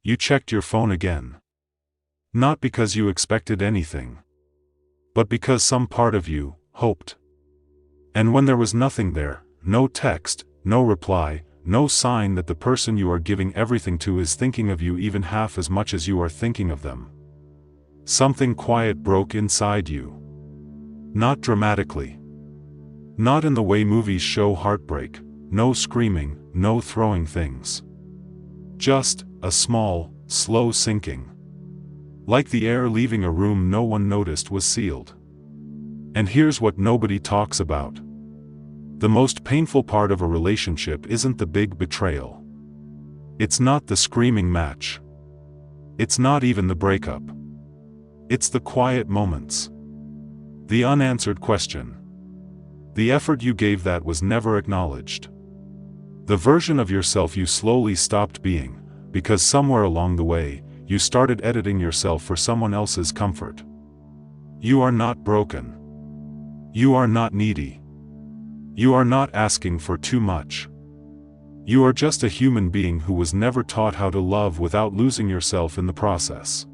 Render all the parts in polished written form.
You checked your phone again. Not because you expected anything, but because some part of you hoped. And when there was nothing there, no text, no reply, no sign that the person you are giving everything to is thinking of you even half as much as you are thinking of them, something quiet broke inside you. Not dramatically. Not in the way movies show heartbreak, no screaming, no throwing things. Just a small, slow sinking. Like the air leaving a room no one noticed was sealed. And here's what nobody talks about. The most painful part of a relationship isn't the big betrayal. It's not the screaming match. It's not even the breakup. It's the quiet moments. The unanswered question. The effort you gave that was never acknowledged. The version of yourself you slowly stopped being, because somewhere along the way, you started editing yourself for someone else's comfort. You are not broken. You are not needy. You are not asking for too much. You are just a human being who was never taught how to love without losing yourself in the process.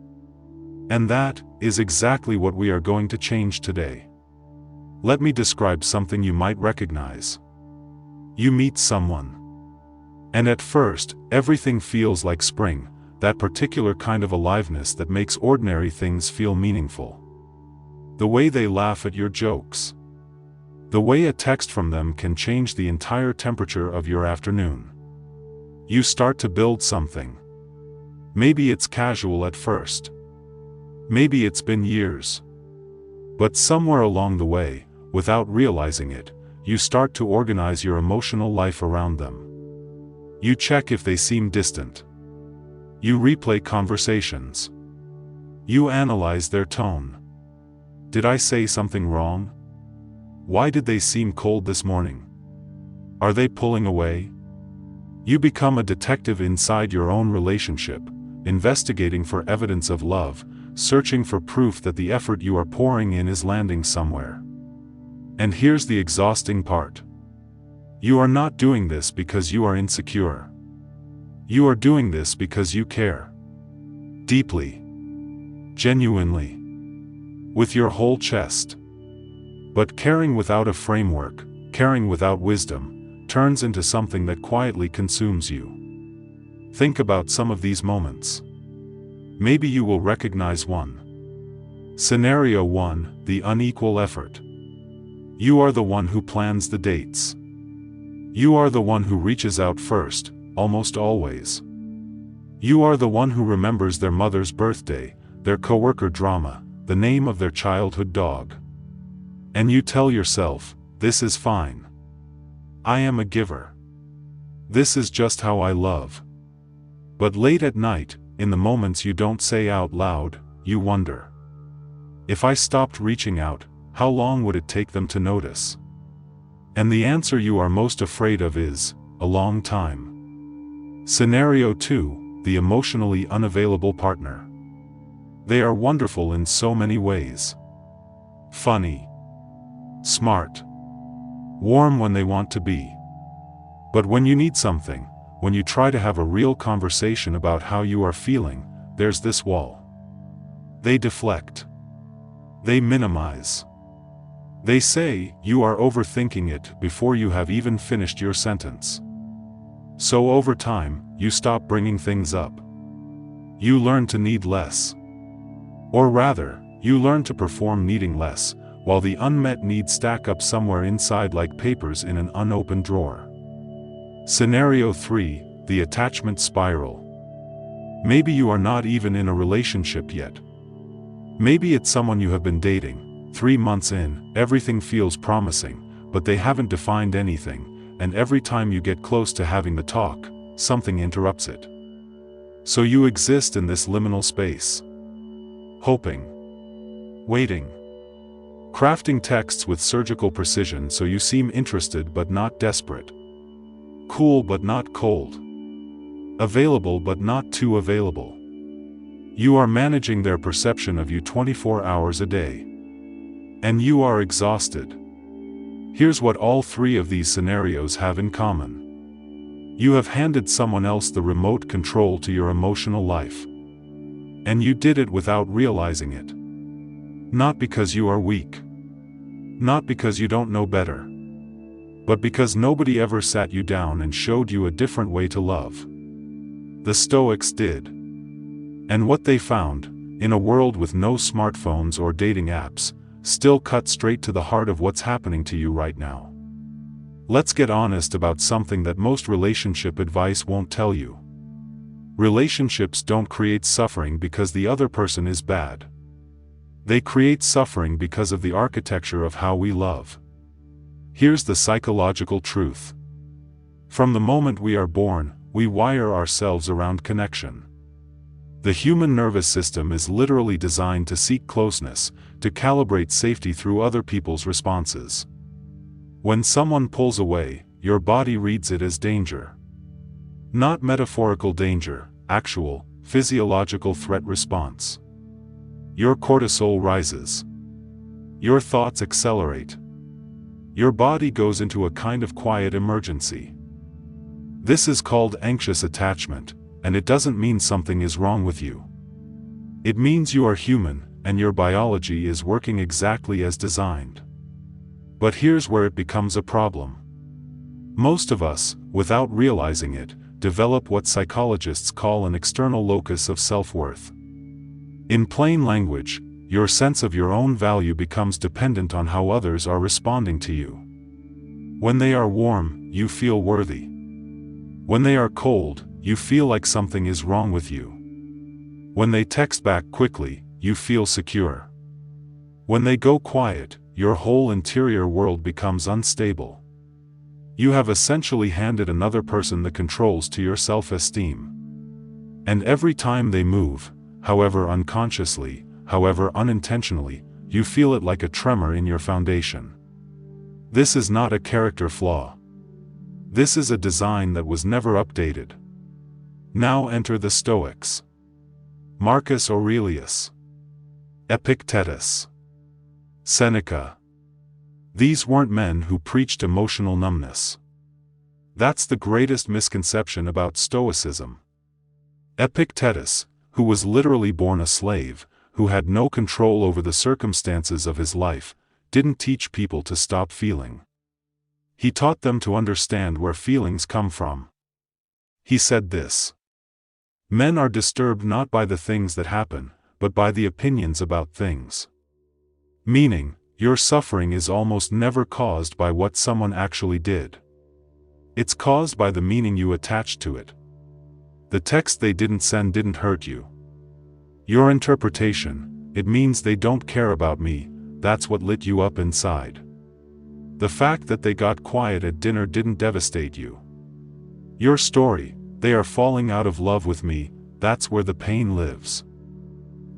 And that is exactly what we are going to change today. Let me describe something you might recognize. You meet someone. And at first, everything feels like spring, that particular kind of aliveness that makes ordinary things feel meaningful. The way they laugh at your jokes. The way a text from them can change the entire temperature of your afternoon. You start to build something. Maybe it's casual at first. Maybe it's been years. But somewhere along the way, without realizing it, you start to organize your emotional life around them. You check if they seem distant. You replay conversations. You analyze their tone. Did I say something wrong? Why did they seem cold this morning? Are they pulling away? You become a detective inside your own relationship, investigating for evidence of love, searching for proof that the effort you are pouring in is landing somewhere. And here's the exhausting part. You are not doing this because you are insecure. You are doing this because you care. Deeply. Genuinely. With your whole chest. But caring without a framework, caring without wisdom, turns into something that quietly consumes you. Think about some of these moments. Maybe you will recognize one. Scenario 1, the unequal effort. You are the one who plans the dates. You are the one who reaches out first, almost always. You are the one who remembers their mother's birthday, their coworker drama, the name of their childhood dog. And you tell yourself, this is fine. I am a giver. This is just how I love. But late at night, in the moments you don't say out loud, you wonder. If I stopped reaching out, how long would it take them to notice? And the answer you are most afraid of is, a long time. Scenario 2, the emotionally unavailable partner. They are wonderful in so many ways. Funny. Smart. Warm when they want to be. But when you need something, when you try to have a real conversation about how you are feeling, there's this wall. They deflect. They minimize. They say, you are overthinking it before you have even finished your sentence. So over time, you stop bringing things up. You learn to need less. Or rather, you learn to perform needing less, while the unmet needs stack up somewhere inside like papers in an unopened drawer. Scenario 3, the attachment spiral. Maybe you are not even in a relationship yet. Maybe it's someone you have been dating. 3 months in, everything feels promising, but they haven't defined anything, and every time you get close to having the talk, something interrupts it. So you exist in this liminal space. Hoping. Waiting. Crafting texts with surgical precision so you seem interested but not desperate. Cool but not cold. Available but not too available. You are managing their perception of you 24 hours a day. And you are exhausted. Here's what all 3 of these scenarios have in common. You have handed someone else the remote control to your emotional life. And you did it without realizing it. Not because you are weak. Not because you don't know better. But because nobody ever sat you down and showed you a different way to love. The Stoics did. And what they found, in a world with no smartphones or dating apps, still cut straight to the heart of what's happening to you right now. Let's get honest about something that most relationship advice won't tell you. Relationships don't create suffering because the other person is bad. They create suffering because of the architecture of how we love. Here's the psychological truth. From the moment we are born, we wire ourselves around connection. The human nervous system is literally designed to seek closeness, to calibrate safety through other people's responses. When someone pulls away, your body reads it as danger. Not metaphorical danger, actual, physiological threat response. Your cortisol rises. Your thoughts accelerate. Your body goes into a kind of quiet emergency. This is called anxious attachment, and it doesn't mean something is wrong with you. It means you are human, and your biology is working exactly as designed. But here's where it becomes a problem. Most of us, without realizing it, develop what psychologists call an external locus of self-worth. In plain language, your sense of your own value becomes dependent on how others are responding to you. When they are warm, you feel worthy. When they are cold, you feel like something is wrong with you. When they text back quickly, you feel secure. When they go quiet, your whole interior world becomes unstable. You have essentially handed another person the controls to your self-esteem. And every time they move, however unconsciously, however unintentionally, you feel it like a tremor in your foundation. This is not a character flaw. This is a design that was never updated. Now enter the Stoics. Marcus Aurelius. Epictetus. Seneca. These weren't men who preached emotional numbness. That's the greatest misconception about Stoicism. Epictetus, who was literally born a slave, who had no control over the circumstances of his life, didn't teach people to stop feeling. He taught them to understand where feelings come from. He said this: "Men are disturbed not by the things that happen, but by the opinions about things." Meaning, your suffering is almost never caused by what someone actually did. It's caused by the meaning you attach to it. The text they didn't send didn't hurt you. Your interpretation, it means they don't care about me, that's what lit you up inside. The fact that they got quiet at dinner didn't devastate you. Your story, they are falling out of love with me, that's where the pain lives.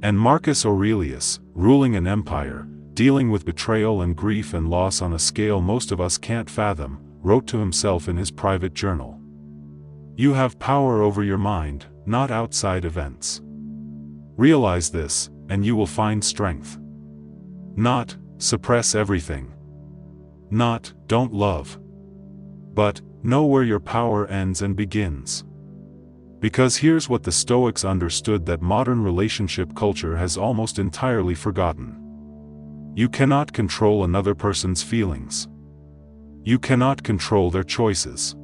And Marcus Aurelius, ruling an empire, dealing with betrayal and grief and loss on a scale most of us can't fathom, wrote to himself in his private journal: "You have power over your mind, not outside events. Realize this, and you will find strength. Not, suppress everything. Not, don't love. But, know where your power ends and begins." Because here's what the Stoics understood that modern relationship culture has almost entirely forgotten. You cannot control another person's feelings. You cannot control their choices.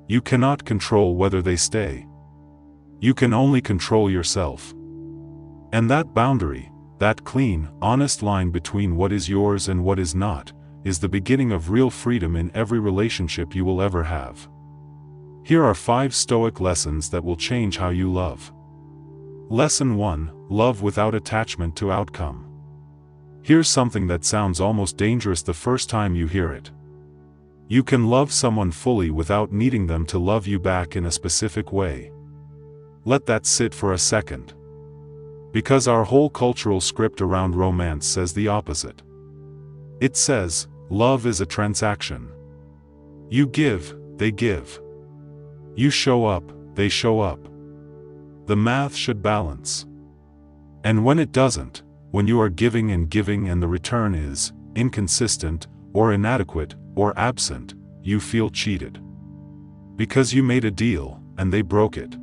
You cannot control whether they stay. You can only control yourself. And that boundary, that clean, honest line between what is yours and what is not, is the beginning of real freedom in every relationship you will ever have. Here are 5 Stoic lessons that will change how you love. Lesson 1: Love without attachment to outcome. Here's something that sounds almost dangerous the first time you hear it. You can love someone fully without needing them to love you back in a specific way. Let that sit for a second. Because our whole cultural script around romance says the opposite. It says, love is a transaction. You give, they give. You show up, they show up. The math should balance. And when it doesn't, when you are giving and the return is inconsistent, or inadequate, or absent, you feel cheated. Because you made a deal, and they broke it.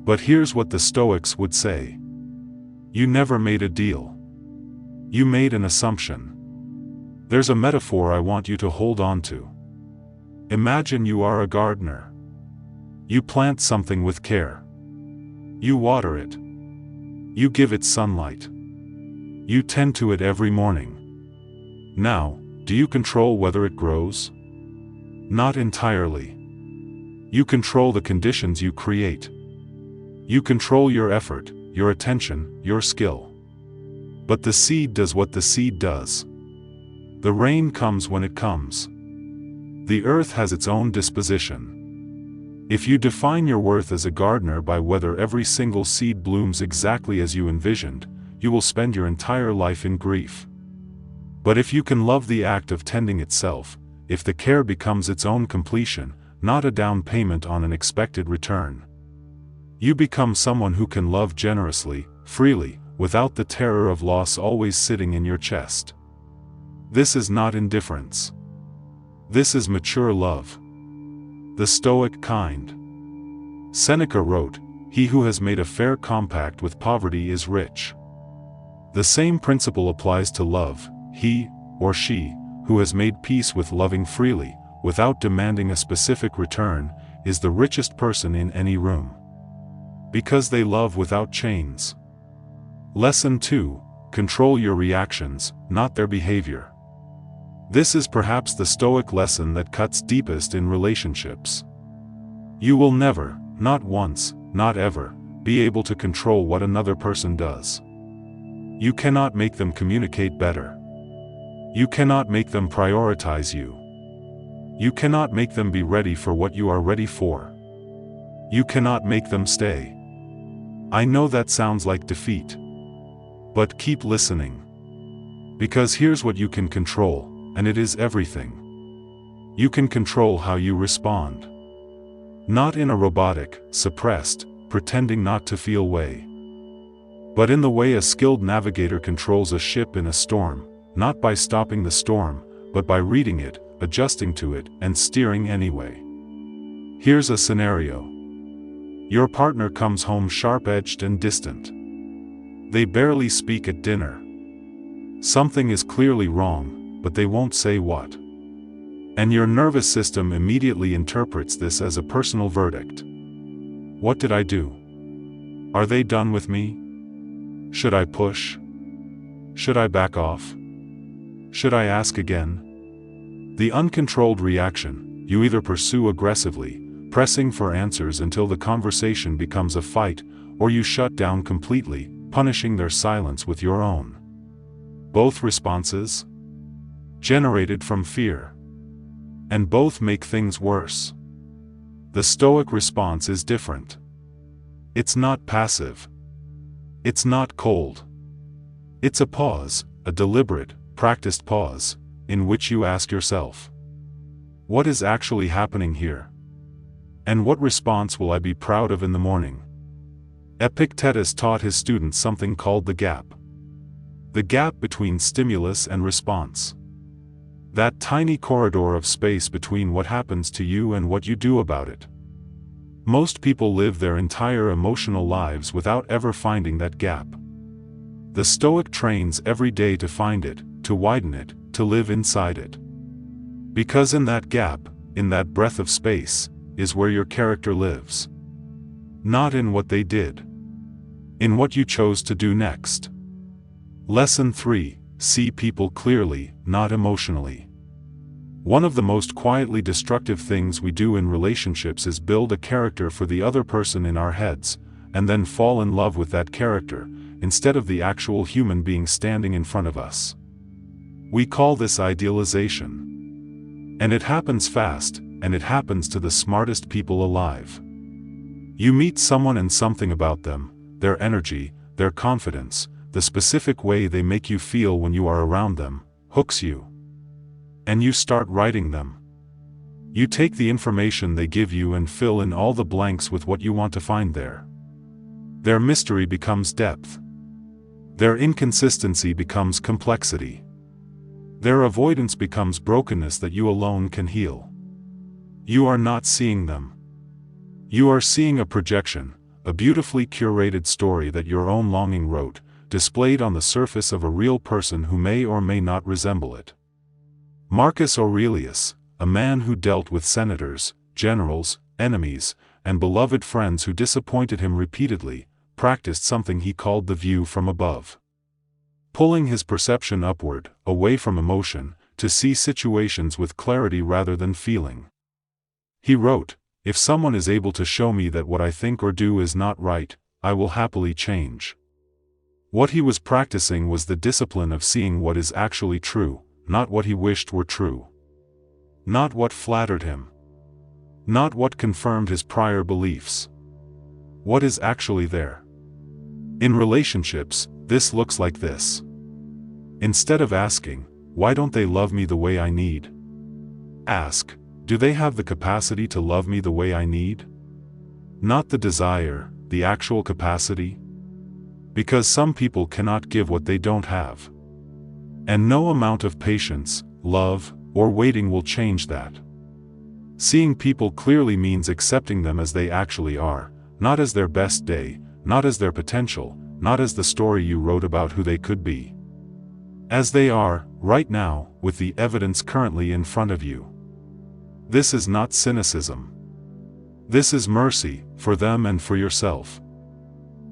But here's what the Stoics would say. You never made a deal. You made an assumption. There's a metaphor I want you to hold on to. Imagine you are a gardener. You plant something with care. You water it. You give it sunlight. You tend to it every morning. Now, do you control whether it grows? Not entirely. You control the conditions you create. You control your effort, your attention, your skill. But the seed does what the seed does. The rain comes when it comes. The earth has its own disposition. If you define your worth as a gardener by whether every single seed blooms exactly as you envisioned, you will spend your entire life in grief. But if you can love the act of tending itself, if the care becomes its own completion, not a down payment on an expected return, you become someone who can love generously, freely, without the terror of loss always sitting in your chest. This is not indifference. This is mature love. The Stoic kind. Seneca wrote, "He who has made a fair compact with poverty is rich." The same principle applies to love. He, or she, who has made peace with loving freely, without demanding a specific return, is the richest person in any room. Because they love without chains. Lesson 2. Control your reactions, not their behavior. This is perhaps the Stoic lesson that cuts deepest in relationships. You will never, not once, not ever, be able to control what another person does. You cannot make them communicate better. You cannot make them prioritize you. You cannot make them be ready for what you are ready for. You cannot make them stay. I know that sounds like defeat. But keep listening. Because here's what you can control, and it is everything. You can control how you respond. Not in a robotic, suppressed, pretending not to feel way. But in the way a skilled navigator controls a ship in a storm, not by stopping the storm, but by reading it, adjusting to it, and steering anyway. Here's a scenario. Your partner comes home sharp-edged and distant. They barely speak at dinner. Something is clearly wrong, but they won't say what. And your nervous system immediately interprets this as a personal verdict. What did I do? Are they done with me? Should I push? Should I back off? Should I ask again? The uncontrolled reaction, you either pursue aggressively, pressing for answers until the conversation becomes a fight, or you shut down completely, punishing their silence with your own. Both responses? Generated from fear. And both make things worse. The Stoic response is different. It's not passive. It's not cold. It's a pause, a deliberate, practiced pause, in which you ask yourself, what is actually happening here? And what response will I be proud of in the morning? Epictetus taught his students something called the gap. The gap between stimulus and response. That tiny corridor of space between what happens to you and what you do about it. Most people live their entire emotional lives without ever finding that gap. The Stoic trains every day to find it, to widen it, to live inside it. Because in that gap, in that breath of space, is where your character lives. Not in what they did. In what you chose to do next. Lesson 3. See people clearly, not emotionally. One of the most quietly destructive things we do in relationships is build a character for the other person in our heads, and then fall in love with that character, instead of the actual human being standing in front of us. We call this idealization. And it happens fast, and it happens to the smartest people alive. You meet someone and something about them, their energy, their confidence, the specific way they make you feel when you are around them, hooks you. And you start writing them. You take the information they give you and fill in all the blanks with what you want to find there. Their mystery becomes depth. Their inconsistency becomes complexity. Their avoidance becomes brokenness that you alone can heal. You are not seeing them. You are seeing a projection, a beautifully curated story that your own longing wrote, displayed on the surface of a real person who may or may not resemble it. Marcus Aurelius, a man who dealt with senators, generals, enemies, and beloved friends who disappointed him repeatedly, practiced something he called the view from above. Pulling his perception upward, away from emotion, to see situations with clarity rather than feeling. He wrote, "If someone is able to show me that what I think or do is not right, I will happily change." What he was practicing was the discipline of seeing what is actually true, not what he wished were true. Not what flattered him. Not what confirmed his prior beliefs. What is actually there. In relationships, this looks like this. Instead of asking, "Why don't they love me the way I need?" ask, "Do they have the capacity to love me the way I need?" Not the desire, the actual capacity. Because some people cannot give what they don't have. And no amount of patience, love, or waiting will change that. Seeing people clearly means accepting them as they actually are, not as their best day, not as their potential, not as the story you wrote about who they could be. As they are, right now, with the evidence currently in front of you. This is not cynicism. This is mercy, for them and for yourself.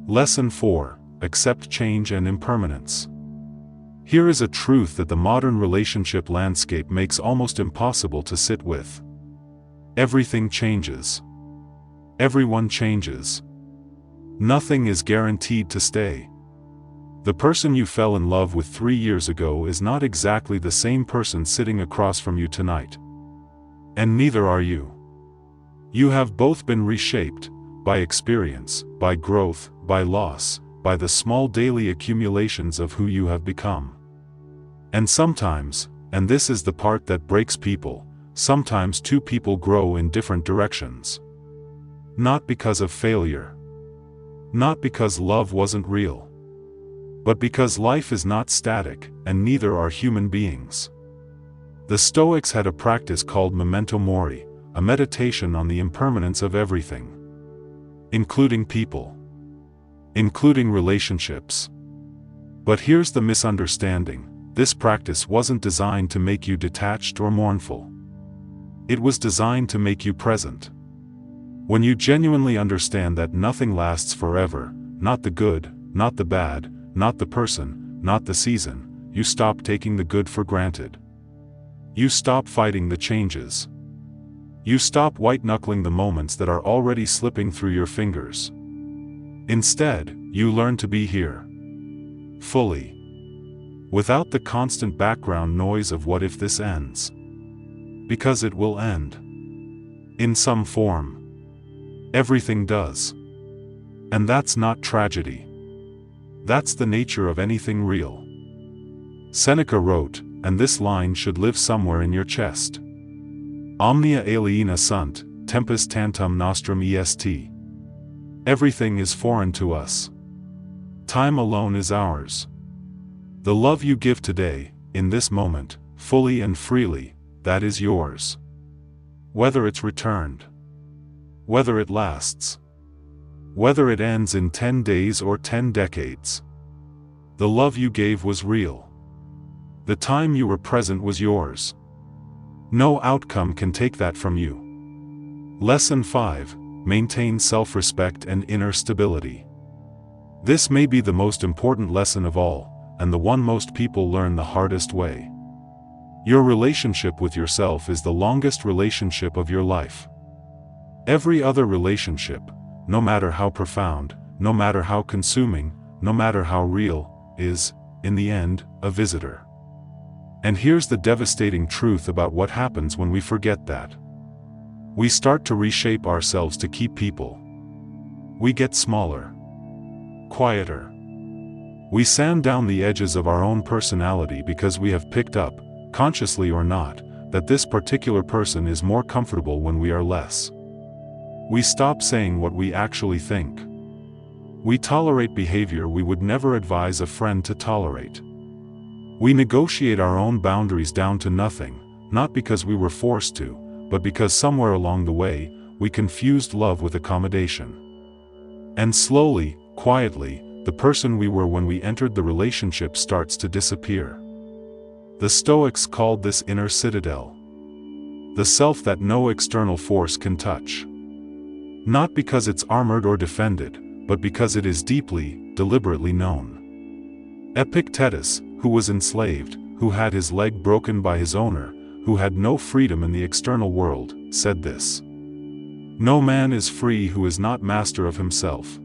Lesson 4. Accept change and impermanence. Here is a truth that the modern relationship landscape makes almost impossible to sit with. Everything changes. Everyone changes. Nothing is guaranteed to stay. The person you fell in love with 3 years ago is not exactly the same person sitting across from you tonight. And neither are you. You have both been reshaped, by experience, by growth, by loss, by the small daily accumulations of who you have become. And sometimes, and this is the part that breaks people, sometimes two people grow in different directions. Not because of failure. Not because love wasn't real. But because life is not static, and neither are human beings. The Stoics had a practice called memento mori, a meditation on the impermanence of everything. Including people. Including relationships. But here's the misunderstanding: this practice wasn't designed to make you detached or mournful. It was designed to make you present. When you genuinely understand that nothing lasts forever, not the good, not the bad, not the person, not the season, you stop taking the good for granted. You stop fighting the changes. You stop white-knuckling the moments that are already slipping through your fingers. Instead, you learn to be here. Fully. Without the constant background noise of what if this ends. Because it will end. In some form. Everything does. And that's not tragedy. That's the nature of anything real. Seneca wrote, and this line should live somewhere in your chest. Omnia aliena sunt, tempus tantum nostrum est. Everything is foreign to us. Time alone is ours. The love you give today, in this moment, fully and freely, that is yours. Whether it's returned. Whether it lasts. Whether it ends in 10 days or 10 decades. The love you gave was real. The time you were present was yours. No outcome can take that from you. Lesson 5. Maintain self-respect and inner stability. This may be the most important lesson of all, and the one most people learn the hardest way. Your relationship with yourself is the longest relationship of your life. Every other relationship, no matter how profound, no matter how consuming, no matter how real, is, in the end, a visitor. And here's the devastating truth about what happens when we forget that. We start to reshape ourselves to keep people. We get smaller. Quieter. We sand down the edges of our own personality because we have picked up, consciously or not, that this particular person is more comfortable when we are less. We stop saying what we actually think. We tolerate behavior we would never advise a friend to tolerate. We negotiate our own boundaries down to nothing, not because we were forced to, but because somewhere along the way, we confused love with accommodation. And slowly, quietly, the person we were when we entered the relationship starts to disappear. The Stoics called this inner citadel. The self that no external force can touch. Not because it's armored or defended, but because it is deeply, deliberately known. Epictetus, who was enslaved, who had his leg broken by his owner, who had no freedom in the external world, said this: "No man is free who is not master of himself."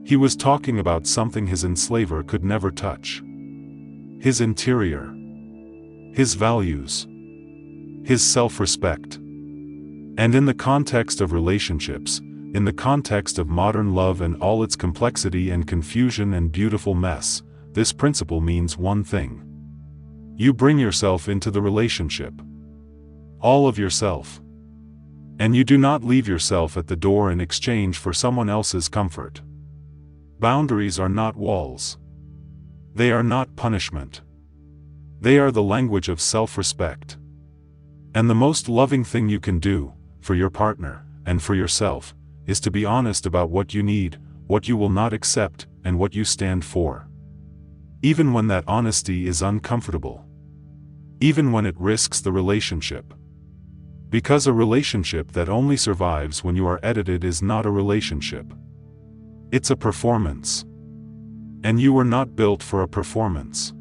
He was talking about something his enslaver could never touch. His interior. His values. His self-respect. And in the context of relationships, in the context of modern love and all its complexity and confusion and beautiful mess, this principle means one thing. You bring yourself into the relationship. All of yourself. And you do not leave yourself at the door in exchange for someone else's comfort. Boundaries are not walls. They are not punishment. They are the language of self-respect. And the most loving thing you can do, for your partner, and for yourself, is to be honest about what you need, what you will not accept, and what you stand for. Even when that honesty is uncomfortable. Even when it risks the relationship. Because a relationship that only survives when you are edited is not a relationship. It's a performance. And you were not built for a performance.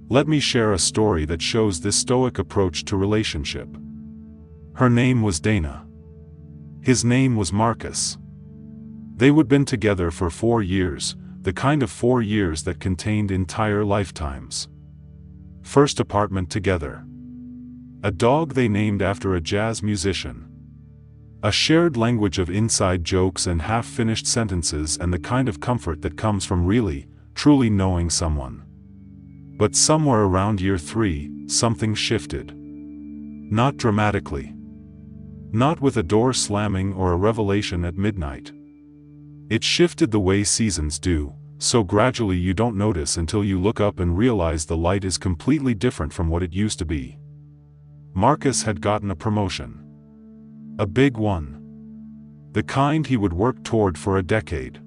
Let me share a story that shows this Stoic approach to relationship. Her name was Dana. His name was Marcus. They would been together for 4 years, the kind of 4 years that contained entire lifetimes. First apartment together. A dog they named after a jazz musician. A shared language of inside jokes and half-finished sentences and the kind of comfort that comes from really, truly knowing someone. But somewhere around year 3, something shifted. Not dramatically. Not with a door slamming or a revelation at midnight. It shifted the way seasons do, so gradually you don't notice until you look up and realize the light is completely different from what it used to be. Marcus had gotten a promotion. A big one. The kind he would work toward for a decade.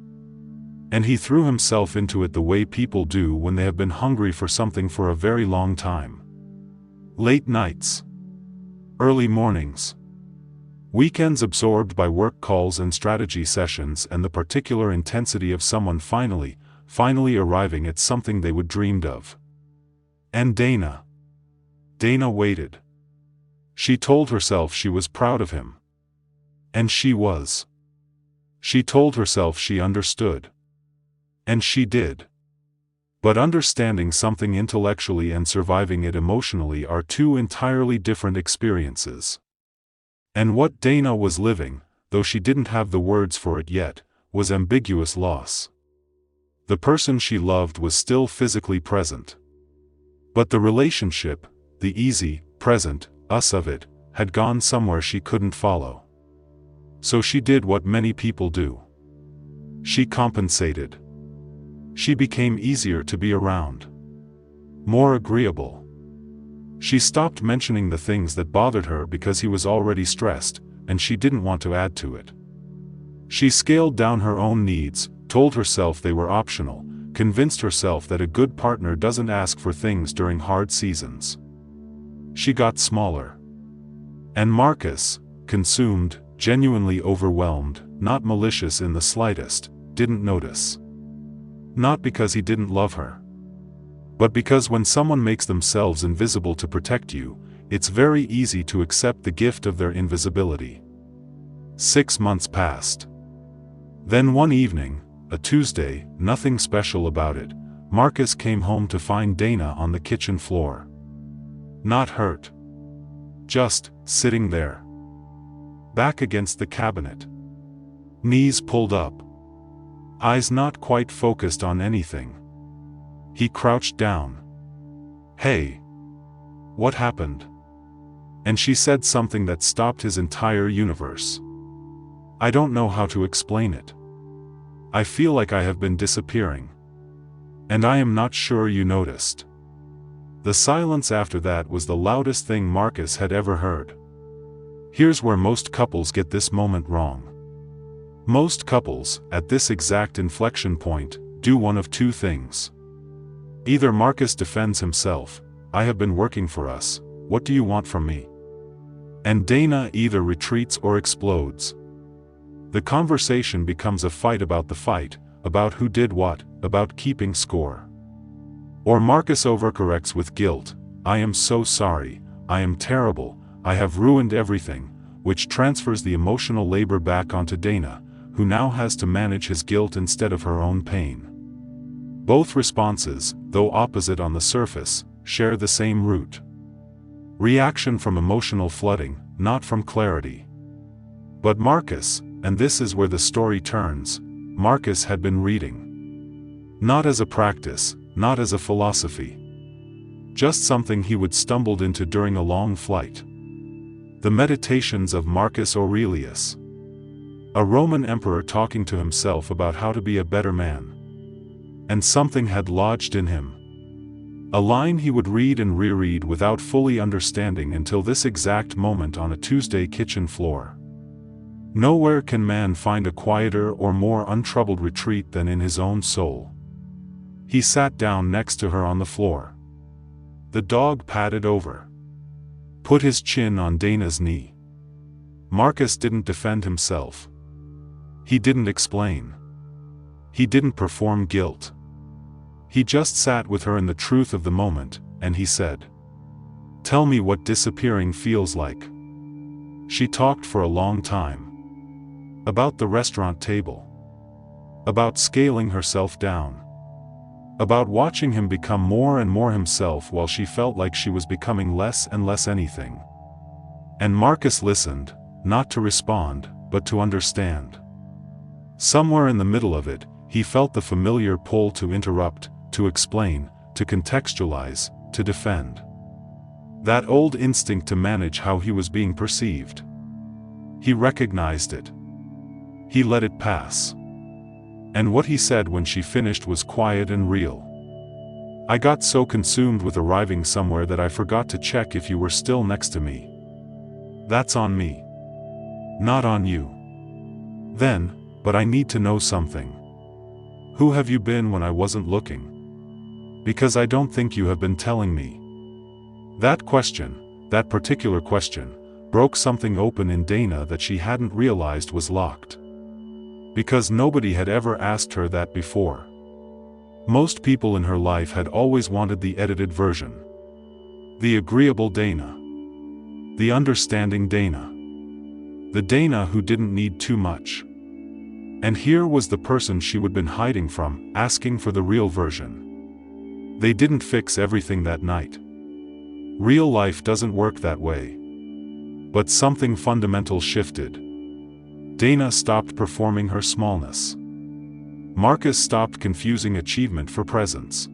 And he threw himself into it the way people do when they have been hungry for something for a very long time. Late nights. Early mornings. Weekends absorbed by work calls and strategy sessions and the particular intensity of someone finally arriving at something they would dreamed of. And Dana waited. She told herself she was proud of him. And she was. She told herself she understood. And she did. But understanding something intellectually and surviving it emotionally are two entirely different experiences. And what Dana was living, though she didn't have the words for it yet, was ambiguous loss. The person she loved was still physically present. But the relationship, the easy, present, us of it, had gone somewhere she couldn't follow. So she did what many people do. She compensated. She became easier to be around. More agreeable. She stopped mentioning the things that bothered her because he was already stressed, and she didn't want to add to it. She scaled down her own needs, told herself they were optional, convinced herself that a good partner doesn't ask for things during hard seasons. She got smaller. And Marcus, consumed, genuinely overwhelmed, not malicious in the slightest, didn't notice. Not because he didn't love her. But because when someone makes themselves invisible to protect you, it's very easy to accept the gift of their invisibility. 6 months passed. Then one evening, a Tuesday, nothing special about it, Marcus came home to find Dana on the kitchen floor. Not hurt. Just sitting there. Back against the cabinet. Knees pulled up. Eyes not quite focused on anything. He crouched down. "Hey. What happened?" And she said something that stopped his entire universe. "I don't know how to explain it. I feel like I have been disappearing. And I am not sure you noticed." The silence after that was the loudest thing Marcus had ever heard. Here's where most couples get this moment wrong. Most couples, at this exact inflection point, do one of two things. Either Marcus defends himself, "I have been working for us, what do you want from me?" And Dana either retreats or explodes. The conversation becomes a fight about the fight, about who did what, about keeping score. Or Marcus overcorrects with guilt, "I am so sorry, I am terrible, I have ruined everything," which transfers the emotional labor back onto Dana, who now has to manage his guilt instead of her own pain. Both responses, though opposite on the surface, share the same root. Reaction from emotional flooding, not from clarity. But Marcus, and this is where the story turns, Marcus had been reading. Not as a practice, not as a philosophy. Just something he would stumbled into during a long flight. The Meditations of Marcus Aurelius. A Roman emperor talking to himself about how to be a better man. And something had lodged in him. A line he would read and reread without fully understanding until this exact moment on a Tuesday kitchen floor. Nowhere can man find a quieter or more untroubled retreat than in his own soul. He sat down next to her on the floor. The dog padded over. Put his chin on Dana's knee. Marcus didn't defend himself. He didn't explain. He didn't perform guilt. He just sat with her in the truth of the moment, and he said, "Tell me what disappearing feels like." She talked for a long time. About the restaurant table. About scaling herself down. About watching him become more and more himself while she felt like she was becoming less and less anything. And Marcus listened, not to respond, but to understand. Somewhere in the middle of it, he felt the familiar pull to interrupt, to explain, to contextualize, to defend. That old instinct to manage how he was being perceived. He recognized it. He let it pass. And what he said when she finished was quiet and real. "I got so consumed with arriving somewhere that I forgot to check if you were still next to me. That's on me. Not on you. Then, but I need to know something. Who have you been when I wasn't looking? Because I don't think you have been telling me." That question, that particular question, broke something open in Dana that she hadn't realized was locked. Because nobody had ever asked her that before. Most people in her life had always wanted the edited version. The agreeable Dana. The understanding Dana. The Dana who didn't need too much. And here was the person she would been hiding from, asking for the real version. They didn't fix everything that night. Real life doesn't work that way. But something fundamental shifted. Dana stopped performing her smallness. Marcus stopped confusing achievement for presence.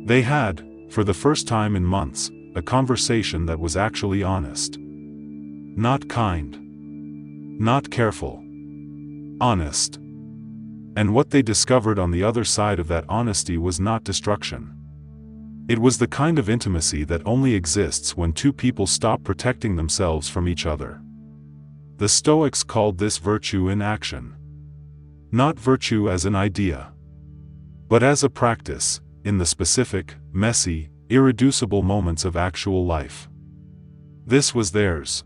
They had, for the first time in months, a conversation that was actually honest. Not kind. Not careful. Honest. And what they discovered on the other side of that honesty was not destruction. It was the kind of intimacy that only exists when two people stop protecting themselves from each other. The Stoics called this virtue in action. Not virtue as an idea, but as a practice, in the specific, messy, irreducible moments of actual life. This was theirs.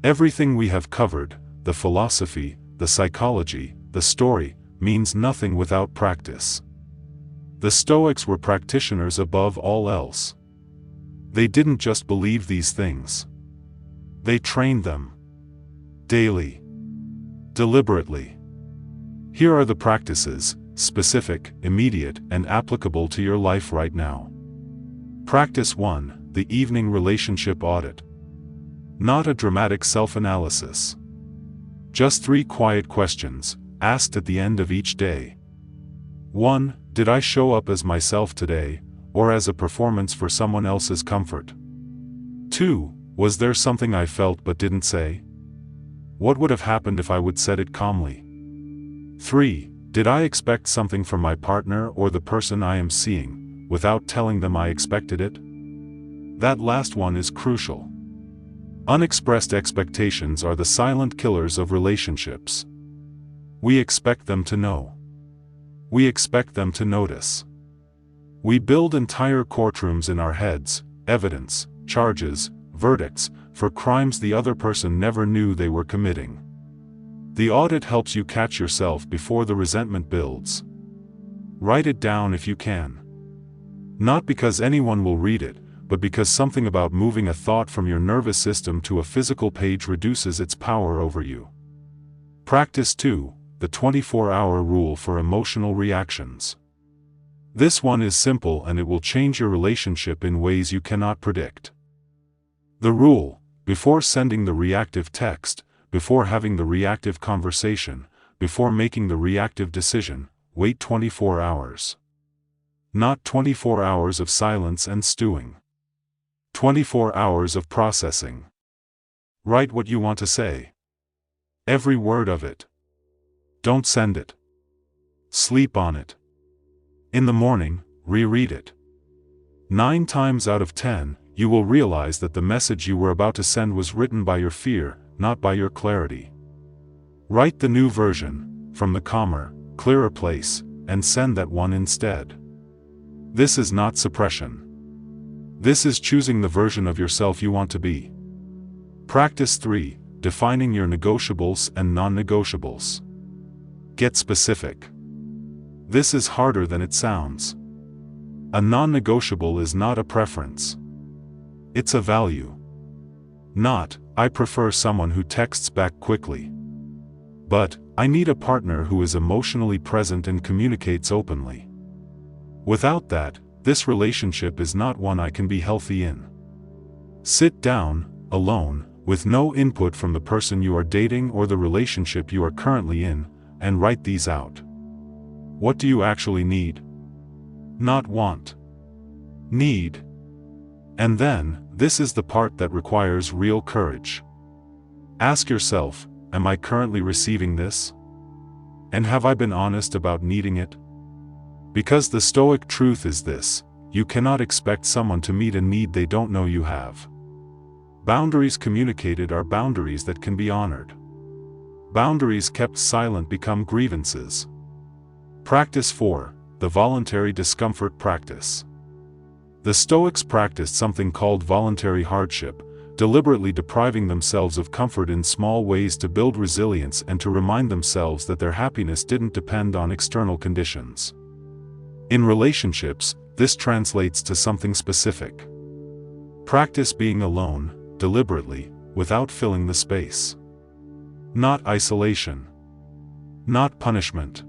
Everything we have covered, the philosophy, the psychology, the story, means nothing without practice. The Stoics were practitioners above all else. They didn't just believe these things. They trained them. Daily. Deliberately. Here are the practices, specific, immediate, and applicable to your life right now. Practice 1, the evening relationship audit. Not a dramatic self-analysis. Just 3 quiet questions, asked at the end of each day. 1. Did I show up as myself today, or as a performance for someone else's comfort? 2. Was there something I felt but didn't say? What would have happened if I would said it calmly? 3. Did I expect something from my partner or the person I am seeing, without telling them I expected it? That last one is crucial. Unexpressed expectations are the silent killers of relationships. We expect them to know. We expect them to notice. We build entire courtrooms in our heads, evidence, charges, verdicts, for crimes the other person never knew they were committing. The audit helps you catch yourself before the resentment builds. Write it down if you can. Not because anyone will read it, but because something about moving a thought from your nervous system to a physical page reduces its power over you. Practice 2, the 24-hour rule for emotional reactions. This one is simple and it will change your relationship in ways you cannot predict. The rule: before sending the reactive text, before having the reactive conversation, before making the reactive decision, wait 24 hours. Not 24 hours of silence and stewing. 24 hours of processing. Write what you want to say. Every word of it. Don't send it. Sleep on it. In the morning, reread it. 9 times out of 10, you will realize that the message you were about to send was written by your fear, not by your clarity. Write the new version, from the calmer, clearer place, and send that one instead. This is not suppression. This is choosing the version of yourself you want to be. Practice 3, defining your negotiables and non-negotiables. Get specific. This is harder than it sounds. A non-negotiable is not a preference. It's a value. Not, I prefer someone who texts back quickly. But, I need a partner who is emotionally present and communicates openly. Without that, this relationship is not one I can be healthy in. Sit down, alone, with no input from the person you are dating or the relationship you are currently in, and write these out. What do you actually need? Not want. Need. And then, this is the part that requires real courage. Ask yourself, am I currently receiving this? And have I been honest about needing it? Because the Stoic truth is this: you cannot expect someone to meet a need they don't know you have. Boundaries communicated are boundaries that can be honored. Boundaries kept silent become grievances. Practice 4, the voluntary discomfort practice. The Stoics practiced something called voluntary hardship, deliberately depriving themselves of comfort in small ways to build resilience and to remind themselves that their happiness didn't depend on external conditions. In relationships, this translates to something specific. Practice being alone, deliberately, without filling the space. Not isolation. Not punishment.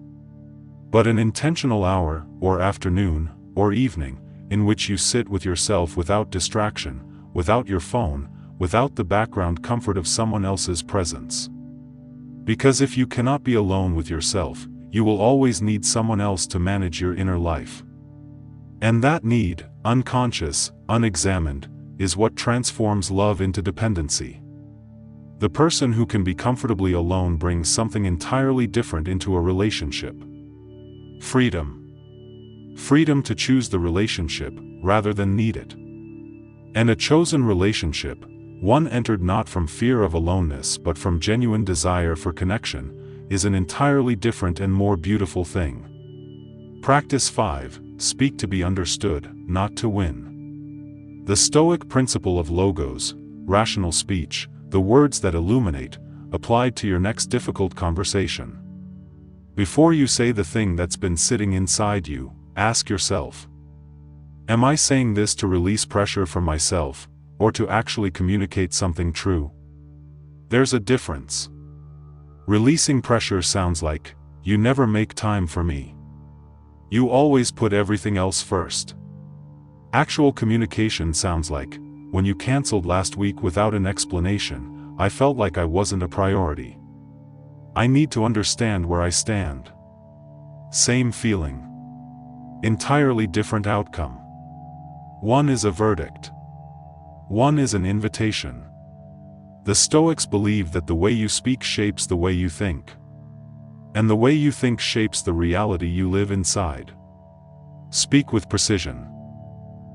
But an intentional hour, or afternoon, or evening, in which you sit with yourself without distraction, without your phone, without the background comfort of someone else's presence. Because if you cannot be alone with yourself, you will always need someone else to manage your inner life. And that need, unconscious, unexamined, is what transforms love into dependency. The person who can be comfortably alone brings something entirely different into a relationship. Freedom. Freedom to choose the relationship, rather than need it. And a chosen relationship, one entered not from fear of aloneness but from genuine desire for connection, is an entirely different and more beautiful thing. Practice 5, speak to be understood, not to win. The Stoic principle of logos, rational speech, the words that illuminate, applied to your next difficult conversation. Before you say the thing that's been sitting inside you, ask yourself, am I saying this to release pressure from myself, or to actually communicate something true? There's a difference. Releasing pressure sounds like, you never make time for me. You always put everything else first. Actual communication sounds like, when you canceled last week without an explanation, I felt like I wasn't a priority. I need to understand where I stand. Same feeling. Entirely different outcome. One is a verdict. One is an invitation. The Stoics believe that the way you speak shapes the way you think. And the way you think shapes the reality you live inside. Speak with precision.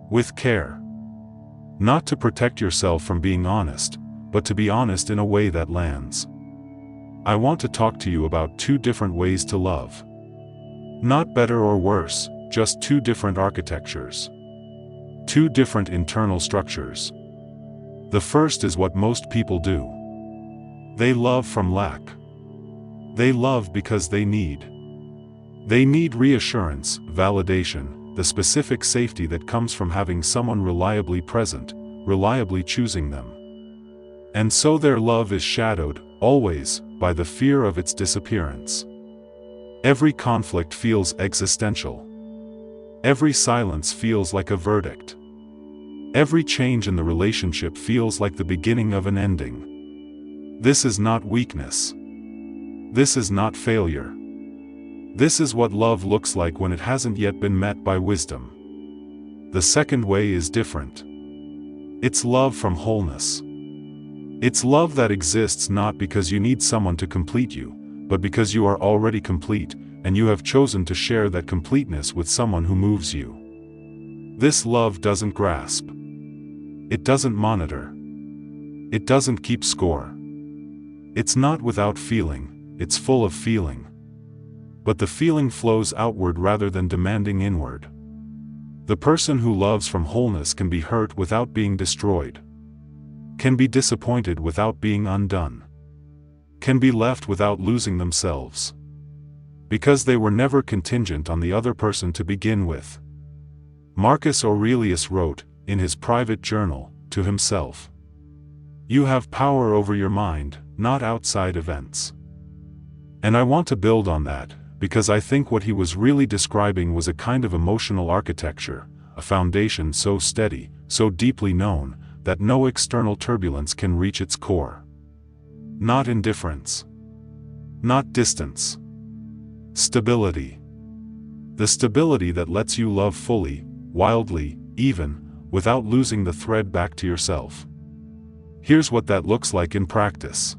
With care. Not to protect yourself from being honest, but to be honest in a way that lands. I want to talk to you about 2 different ways to love. Not better or worse, just 2 different architectures. 2 different internal structures. The first is what most people do. They love from lack. They love because they need. They need reassurance, validation, the specific safety that comes from having someone reliably present, reliably choosing them. And so their love is shadowed, always, by the fear of its disappearance. Every conflict feels existential. Every silence feels like a verdict. Every change in the relationship feels like the beginning of an ending. This is not weakness. This is not failure. This is what love looks like when it hasn't yet been met by wisdom. The second way is different. It's love from wholeness. It's love that exists not because you need someone to complete you, but because you are already complete, and you have chosen to share that completeness with someone who moves you. This love doesn't grasp. It doesn't monitor. It doesn't keep score. It's not without feeling, it's full of feeling. But the feeling flows outward rather than demanding inward. The person who loves from wholeness can be hurt without being destroyed. Can be disappointed without being undone. Can be left without losing themselves. Because they were never contingent on the other person to begin with. Marcus Aurelius wrote, in his private journal, to himself, "You have power over your mind, not outside events." And I want to build on that, because I think what he was really describing was a kind of emotional architecture, a foundation so steady, so deeply known, that no external turbulence can reach its core. Not indifference. Not distance. Stability. The stability that lets you love fully, wildly, even, without losing the thread back to yourself. Here's what that looks like in practice.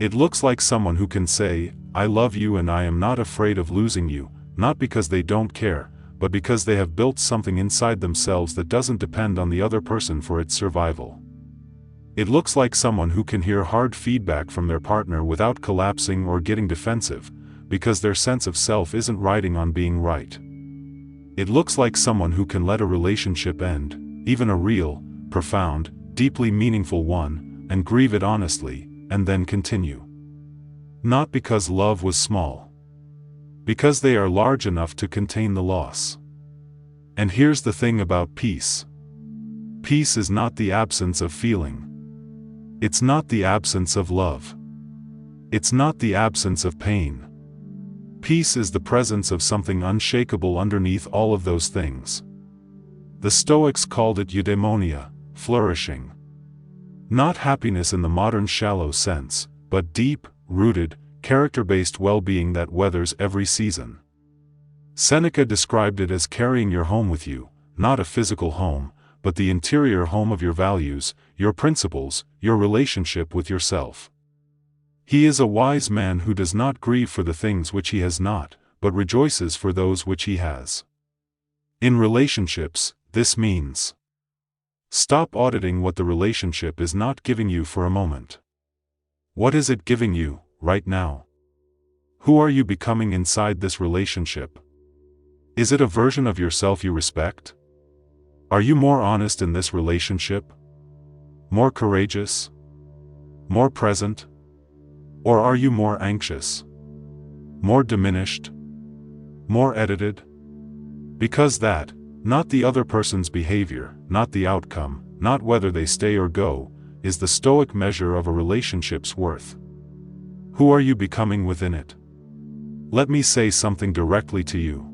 It looks like someone who can say, "I love you and I am not afraid of losing you," not because they don't care, but because they have built something inside themselves that doesn't depend on the other person for its survival. It looks like someone who can hear hard feedback from their partner without collapsing or getting defensive, because their sense of self isn't riding on being right. It looks like someone who can let a relationship end, even a real, profound, deeply meaningful one, and grieve it honestly, and then continue. Not because love was small. Because they are large enough to contain the loss. And here's the thing about peace. Peace is not the absence of feeling. It's not the absence of love. It's not the absence of pain. Peace is the presence of something unshakable underneath all of those things. The Stoics called it eudaimonia, flourishing. Not happiness in the modern shallow sense, but deep, rooted, character-based well-being that weathers every season. Seneca described it as carrying your home with you, not a physical home, but the interior home of your values, your principles, your relationship with yourself. He is a wise man who does not grieve for the things which he has not, but rejoices for those which he has. In relationships, this means: stop auditing what the relationship is not giving you for a moment. What is it giving you, right now? Who are you becoming inside this relationship? Is it a version of yourself you respect? Are you more honest in this relationship? More courageous? More present? Or are you more anxious? More diminished? More edited? Because that, not the other person's behavior, not the outcome, not whether they stay or go, is the Stoic measure of a relationship's worth. Who are you becoming within it? Let me say something directly to you.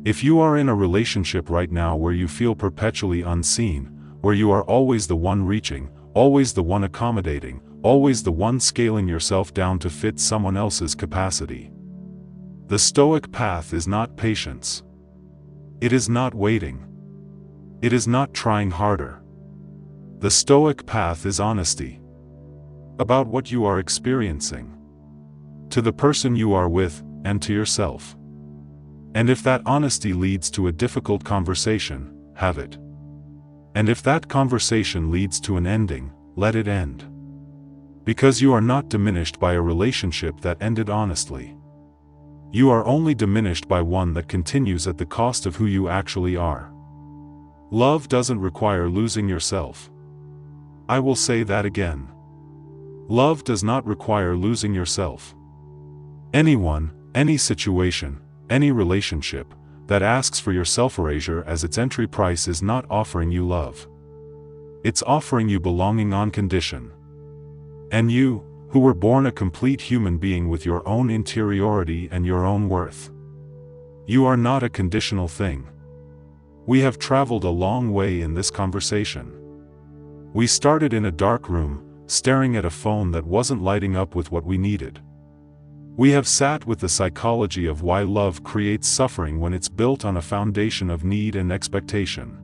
If you are in a relationship right now where you feel perpetually unseen, where you are always the one reaching, always the one accommodating, always the one scaling yourself down to fit someone else's capacity, the Stoic path is not patience. It is not waiting. It is not trying harder. The Stoic path is honesty. About what you are experiencing. To the person you are with, and to yourself. And if that honesty leads to a difficult conversation, have it. And if that conversation leads to an ending, let it end. Because you are not diminished by a relationship that ended honestly. You are only diminished by one that continues at the cost of who you actually are. Love doesn't require losing yourself. I will say that again. Love does not require losing yourself. Anyone, any situation, any relationship that asks for your self-erasure as its entry price is not offering you love. It's offering you belonging on condition. And you, who were born a complete human being with your own interiority and your own worth. You are not a conditional thing. We have traveled a long way in this conversation. We started in a dark room, staring at a phone that wasn't lighting up with what we needed. We have sat with the psychology of why love creates suffering when it's built on a foundation of need and expectation.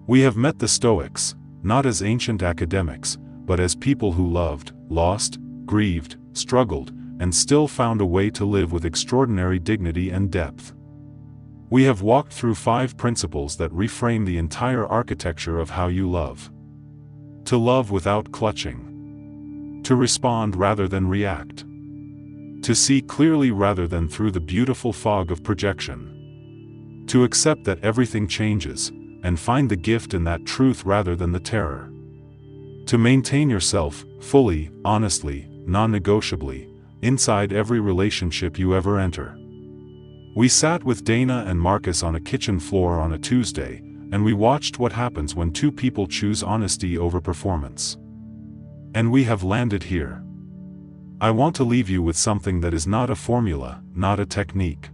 We have met the Stoics, not as ancient academics, but as people who loved, lost, grieved, struggled, and still found a way to live with extraordinary dignity and depth. We have walked through 5 principles that reframe the entire architecture of how you love. To love without clutching. To respond rather than react. To see clearly rather than through the beautiful fog of projection. To accept that everything changes, and find the gift in that truth rather than the terror. To maintain yourself, fully, honestly, non-negotiably, inside every relationship you ever enter. We sat with Dana and Marcus on a kitchen floor on a Tuesday, and we watched what happens when 2 people choose honesty over performance. And we have landed here. I want to leave you with something that is not a formula, not a technique.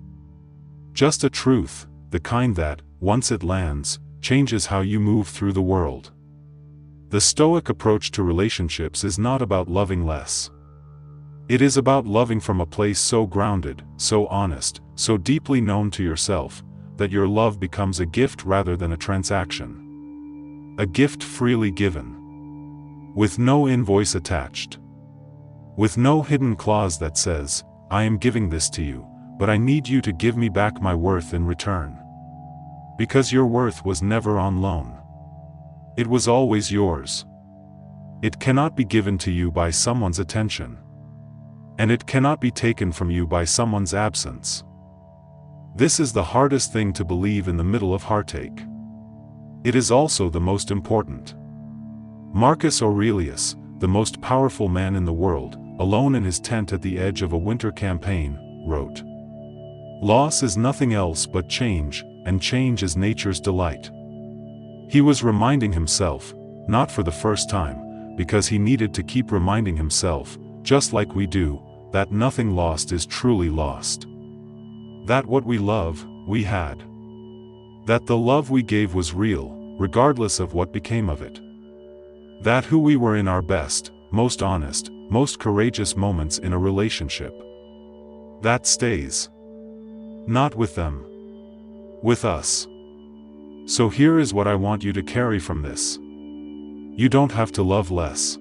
Just a truth, the kind that, once it lands, changes how you move through the world. The Stoic approach to relationships is not about loving less. It is about loving from a place so grounded, so honest, so deeply known to yourself, that your love becomes a gift rather than a transaction. A gift freely given. With no invoice attached. With no hidden clause that says, I am giving this to you, but I need you to give me back my worth in return. Because your worth was never on loan. It was always yours. It cannot be given to you by someone's attention. And it cannot be taken from you by someone's absence. This is the hardest thing to believe in the middle of heartache. It is also the most important. Marcus Aurelius, the most powerful man in the world, alone in his tent at the edge of a winter campaign, wrote, "Loss is nothing else but change, and change is nature's delight." He was reminding himself, not for the first time, because he needed to keep reminding himself, just like we do, that nothing lost is truly lost. That what we love, we had. That the love we gave was real, regardless of what became of it. That who we were in our best, most honest, most courageous moments in a relationship. That stays. Not with them. With us. So here is what I want you to carry from this. You don't have to love less.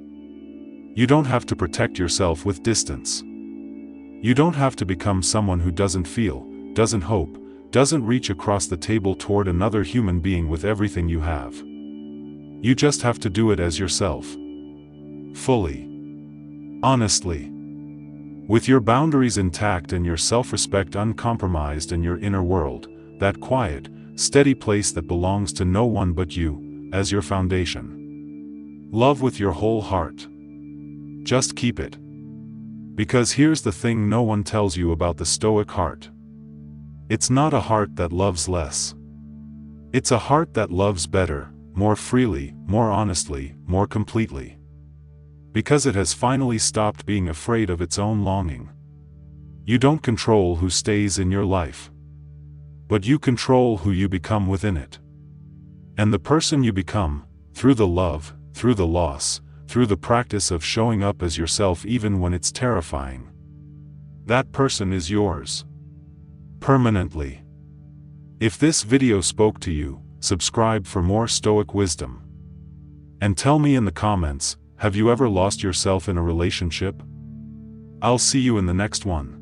You don't have to protect yourself with distance. You don't have to become someone who doesn't feel, doesn't hope, doesn't reach across the table toward another human being with everything you have. You just have to do it as yourself. Fully. Honestly. With your boundaries intact and your self-respect uncompromised and your inner world, that quiet, steady place that belongs to no one but you, as your foundation. Love with your whole heart. Just keep it. Because here's the thing no one tells you about the Stoic heart. It's not a heart that loves less. It's a heart that loves better, more freely, more honestly, more completely. Because it has finally stopped being afraid of its own longing. You don't control who stays in your life. But you control who you become within it. And the person you become, through the love, through the loss, through the practice of showing up as yourself even when it's terrifying. That person is yours. Permanently. If this video spoke to you, subscribe for more Stoic wisdom. And tell me in the comments, have you ever lost yourself in a relationship? I'll see you in the next one.